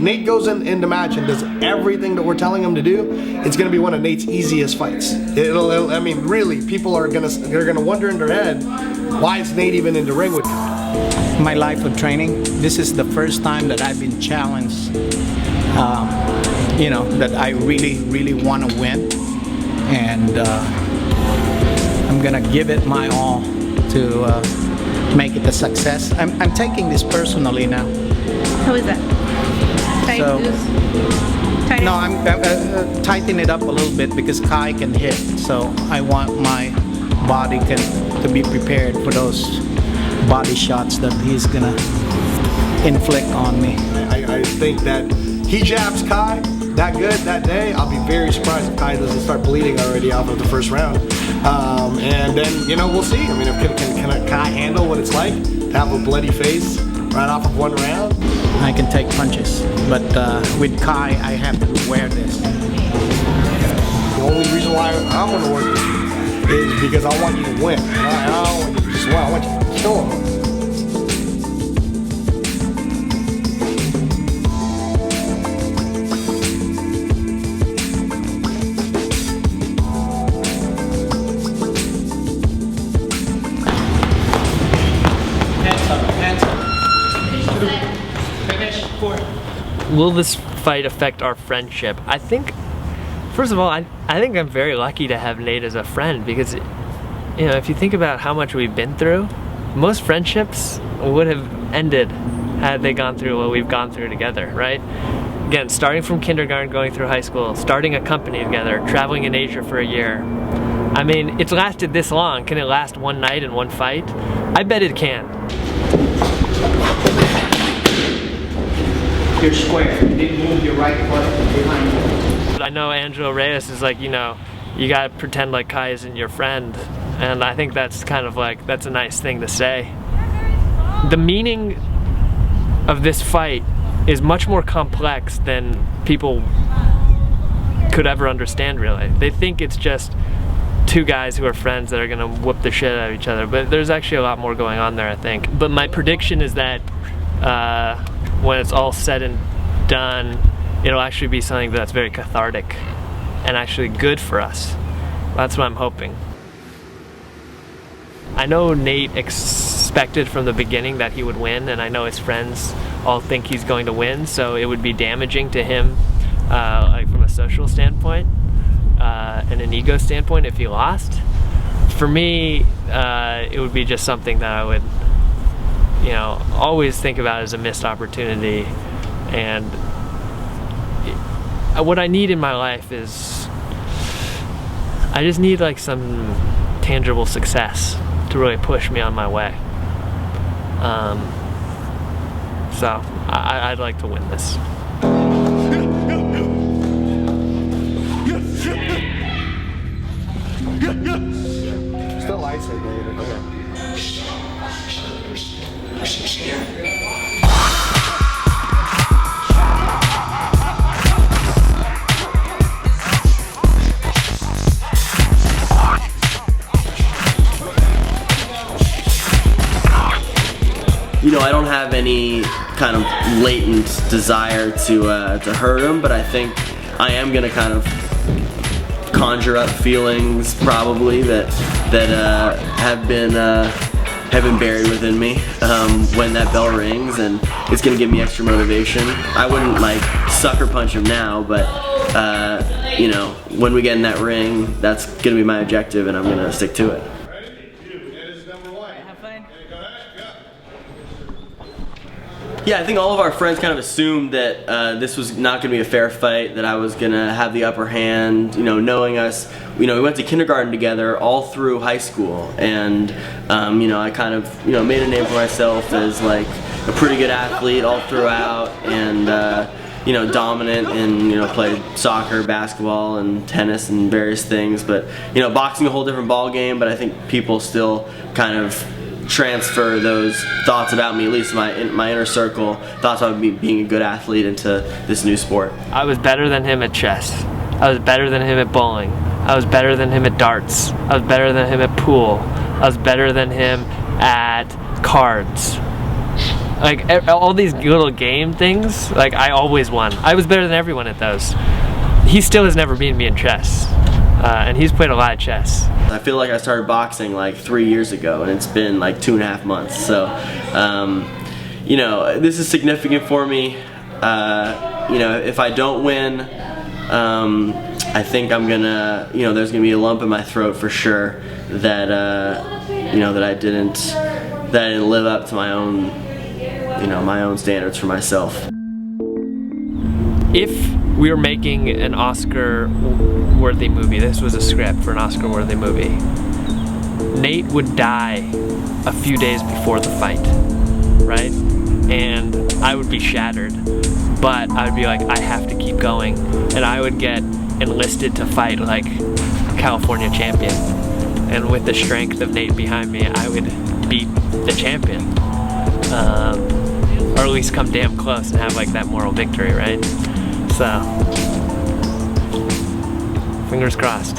Nate goes into match and does everything that we're telling him to do, it's going to be one of Nate's easiest fights. I mean, really, people are they're gonna wonder in their head, why is Nate even in the ring with you? My life of training, this is the first time that I've been challenged, you know, that I really want to win, and I'm gonna give it my all to make it a success. I'm taking this personally now. How is that? No, I'm tightening it up a little bit because Kai can hit, so I want my body to be prepared for those body shots that he's gonna inflict on me. I think that he jabs Kai that good that day. I'll be very surprised if Kai doesn't start bleeding already out of the first round. And then, you know, we'll see. I mean, can Kai handle what it's like to have a bloody face right off of one round? I can take punches, but with Kai, I have to wear this. The only reason why I want to work with you is because I want you to win. I don't want you to just win. I want you to kill him. Will this fight affect our friendship? I think, first of all, I think I'm very lucky to have Nate as a friend because, you know, if you think about how much we've been through, most friendships would have ended had they gone through what we've gone through together, right? Again, starting from kindergarten, going through high school, starting a company together, traveling in Asia for a year. I mean, it's lasted this long. Can it last one night and one fight? I bet it can. You're square. You didn't move your right foot behind you. I know Angelo Reyes is like, you know, you gotta pretend like Kai isn't your friend. And I think that's kind of like, that's a nice thing to say. The meaning of this fight is much more complex than people could ever understand, really. They think it's just two guys who are friends that are gonna whoop the shit out of each other, but there's actually a lot more going on there, I think. But my prediction is that when it's all said and done, it'll actually be something that's very cathartic and actually good for us. That's what I'm hoping. I know Nate expected from the beginning that he would win, and I know his friends all think he's going to win, so it would be damaging to him like from a social standpoint and an ego standpoint if he lost. For me, it would be just something that I would, you know, always think about as a missed opportunity. And what I need in my life is, I just need like some tangible success to really push me on my way. So I'd like to win this. Still isolated. Okay. You know, I don't have any kind of latent desire to hurt him, but I think I am gonna kind of conjure up feelings probably that have been buried within me when that bell rings, and it's gonna give me extra motivation. I wouldn't like sucker punch him now, but you know, when we get in that ring, that's gonna be my objective, and I'm gonna stick to it. Yeah, I think all of our friends kind of assumed that this was not going to be a fair fight, that I was going to have the upper hand, you know, knowing us. You know, we went to kindergarten together all through high school, and, you know, I kind of, you know, made a name for myself as, like, a pretty good athlete all throughout, and, you know, dominant, and, you know, played soccer, basketball, and tennis, and various things. But, you know, boxing a whole different ball game, but I think people still kind of transfer those thoughts about me, at least in my inner circle, thoughts about me being a good athlete, into this new sport. I was better than him at chess. I was better than him at bowling. I was better than him at darts. I was better than him at pool. I was better than him at cards. Like all these little game things, like I always won. I was better than everyone at those. He still has never beaten me in chess, and he's played a lot of chess. I feel like I started boxing like 3 years ago, and it's been like 2.5 months. So, you know, this is significant for me. You know, if I don't win, I think I'm gonna, you know, there's gonna be a lump in my throat for sure that, you know, that I didn't live up to my own, you know, my own standards for myself. If we were making an Oscar-worthy movie, this was a script for an Oscar-worthy movie, Nate would die a few days before the fight, right? And I would be shattered, but I would be like, I have to keep going, and I would get enlisted to fight like California champion, and with the strength of Nate behind me, I would beat the champion, or at least come damn close and have like that moral victory, right? So, fingers crossed.